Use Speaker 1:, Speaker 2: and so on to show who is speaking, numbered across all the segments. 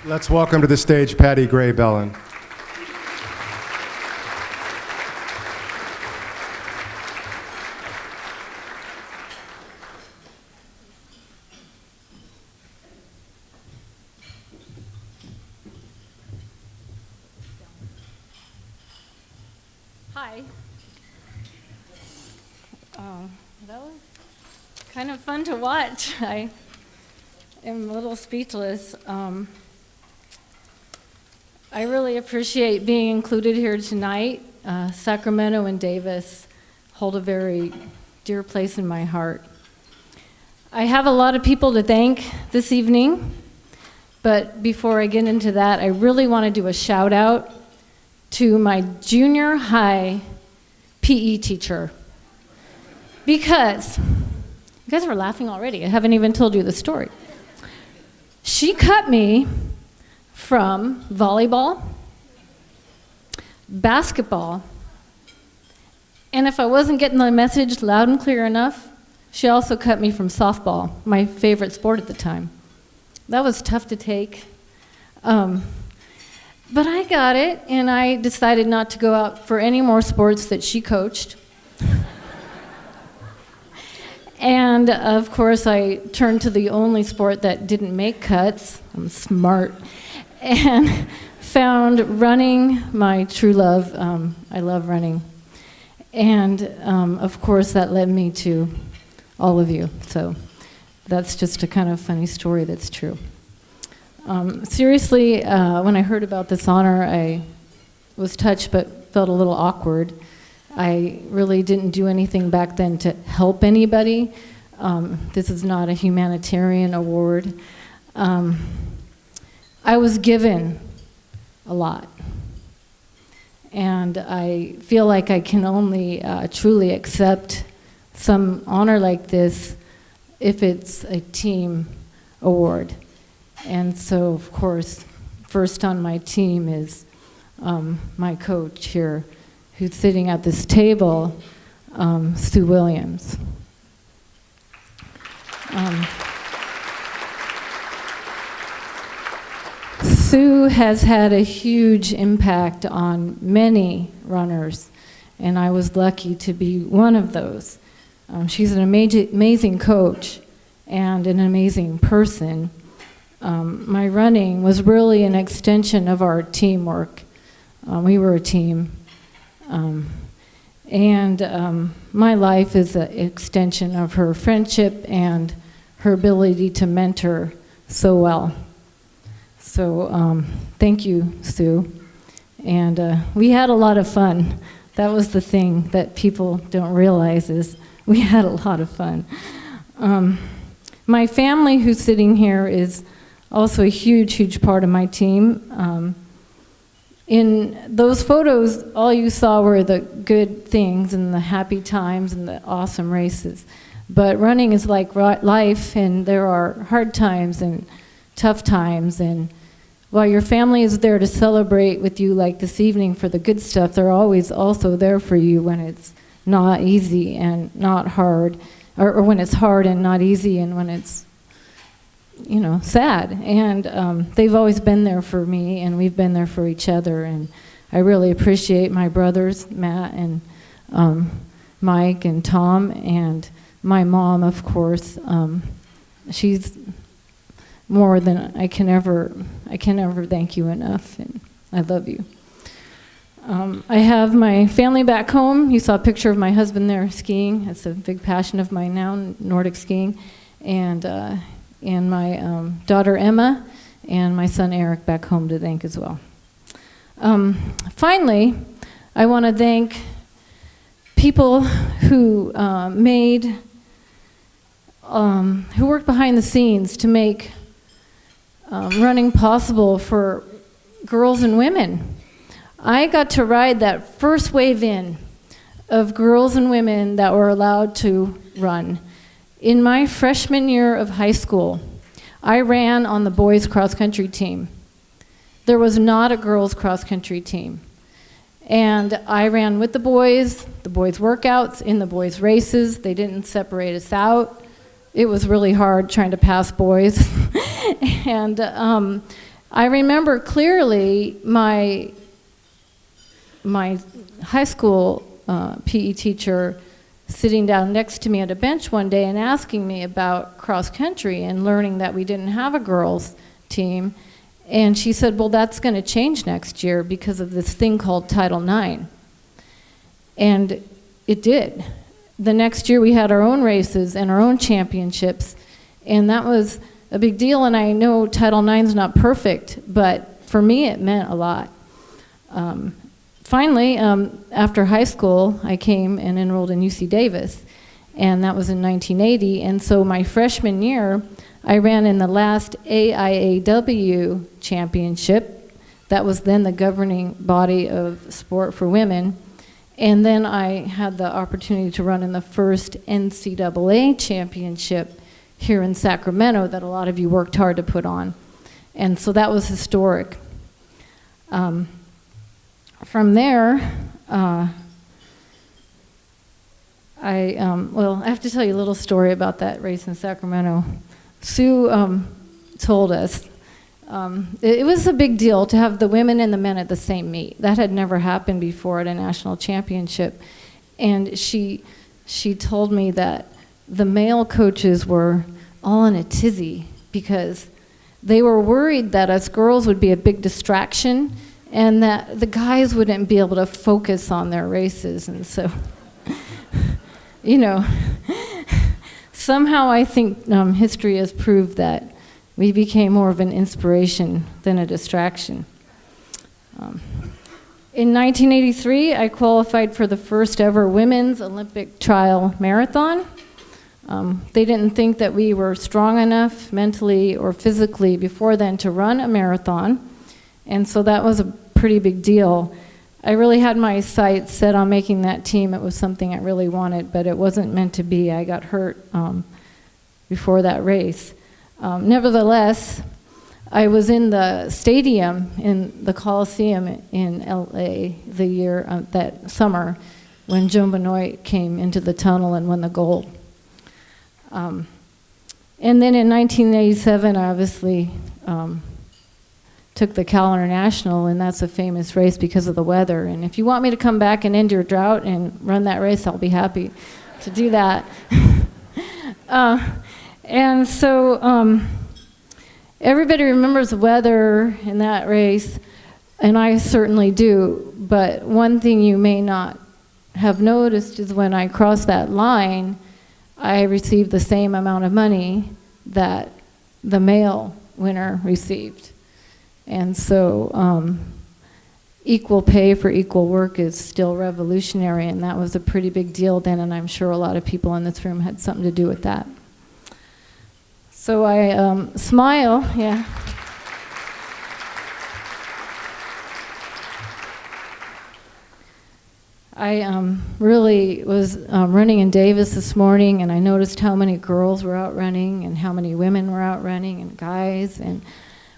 Speaker 1: Let's welcome to the stage Patti Gray Bellan.
Speaker 2: Hi. That was kind of fun to watch. I am a little speechless. I really appreciate being included here tonight. Sacramento and Davis hold a very dear place in my heart. I have a lot of people to thank this evening, but before I get into that, I really want to do a shout out to my junior high PE teacher. Because, you guys were laughing already, I haven't even told you the story. She cut me from volleyball, basketball, and if I wasn't getting the message loud and clear enough, she also cut me from softball, my favorite sport at the time. That was tough to take. But I got it, and I decided not to go out for any more sports that she coached. And of course, I turned to the only sport that didn't make cuts. I'm smart. And found running my true love. I love running. And of course, that led me to all of you. So that's just a kind of funny story that's true. Seriously, when I heard about this honor, I was touched but felt a little awkward. I really didn't do anything back then to help anybody. This is not a humanitarian award. I was given a lot. And I feel like I can only truly accept some honor like this if it's a team award. And so, of course, first on my team is my coach here, who's sitting at this table, Sue Williams. Sue has had a huge impact on many runners, and I was lucky to be one of those. She's an amazing coach and an amazing person. My running was really an extension of our teamwork. We were a team. My life is an extension of her friendship and her ability to mentor so well. So thank you, Sue. And we had a lot of fun. That was the thing that people don't realize is we had a lot of fun. My family who's sitting here is also a huge, huge part of my team. In those photos, all you saw were the good things and the happy times and the awesome races. But running is like life, and there are hard times and tough times. And while your family is there to celebrate with you like this evening for the good stuff, they're always also there for you when it's not easy and not hard, or when it's hard and not easy, and when it's sad. And they've always been there for me, and we've been there for each other. And I really appreciate my brothers, Matt and Mike and Tom, and my mom, of course. She's more than I can ever thank you enough, and I love you. I have my family back home. You saw a picture of my husband there skiing. It's a big passion of mine now, Nordic skiing. And my daughter Emma and my son Eric back home to thank as well. Finally, I want to thank people who who worked behind the scenes to make running possible for girls and women. I got to ride that first wave in of girls and women that were allowed to run. In my freshman year of high school, I ran on the boys' cross-country team. There was not a girls' cross-country team. And I ran with the boys workouts, in the boys' races. They didn't separate us out. It was really hard trying to pass boys. And I remember clearly my high school PE teacher sitting down next to me at a bench one day and asking me about cross country and learning that we didn't have a girls team. And she said, well, that's going to change next year because of this thing called Title IX. And it did. The next year we had our own races and our own championships, and that was a big deal. And I know Title IX is not perfect, but for me it meant a lot. Finally, after high school, I came and enrolled in UC Davis, and that was in 1980. And so my freshman year, I ran in the last AIAW championship. That was then the governing body of sport for women. And then I had the opportunity to run in the first NCAA championship here in Sacramento that a lot of you worked hard to put on. And so that was historic. From there, I have to tell you a little story about that race in Sacramento. Sue told us it was a big deal to have the women and the men at the same meet. That had never happened before at a national championship. And she told me that the male coaches were all in a tizzy because they were worried that us girls would be a big distraction and that the guys wouldn't be able to focus on their races. And so, you know, somehow I think history has proved that we became more of an inspiration than a distraction. In 1983, I qualified for the first ever women's Olympic trial marathon. They didn't think that we were strong enough mentally or physically before then to run a marathon, and so that was a pretty big deal. I really had my sights set on making that team. It was something I really wanted, but it wasn't meant to be. I got hurt before that race. Nevertheless, I was in the stadium in the Coliseum in LA the year, that summer, when Joan Benoit came into the tunnel and won the gold. And then in 1987, I obviously took the Cal International, and that's a famous race because of the weather. And if you want me to come back and end your drought and run that race, I'll be happy to do that. And so everybody remembers the weather in that race, and I certainly do. But one thing you may not have noticed is when I crossed that line, I received the same amount of money that the male winner received. And so equal pay for equal work is still revolutionary, and that was a pretty big deal then, and I'm sure a lot of people in this room had something to do with that. So I smile, yeah. I really was running in Davis this morning, and I noticed how many girls were out running and how many women were out running and guys. And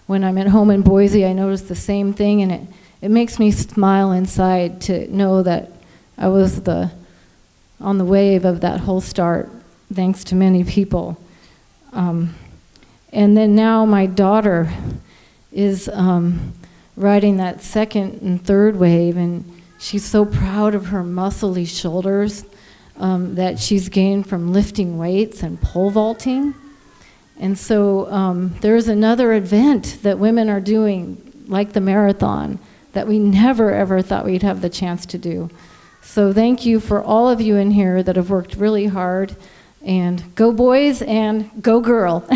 Speaker 2: when I'm at home in Boise, I noticed the same thing, and it makes me smile inside to know that I was on the wave of that whole start, thanks to many people. And then now my daughter is riding that second and third wave, and she's so proud of her muscly shoulders that she's gained from lifting weights and pole vaulting. And so there's another event that women are doing, like the marathon, that we never ever thought we'd have the chance to do. So thank you for all of you in here that have worked really hard, and go boys and go girl.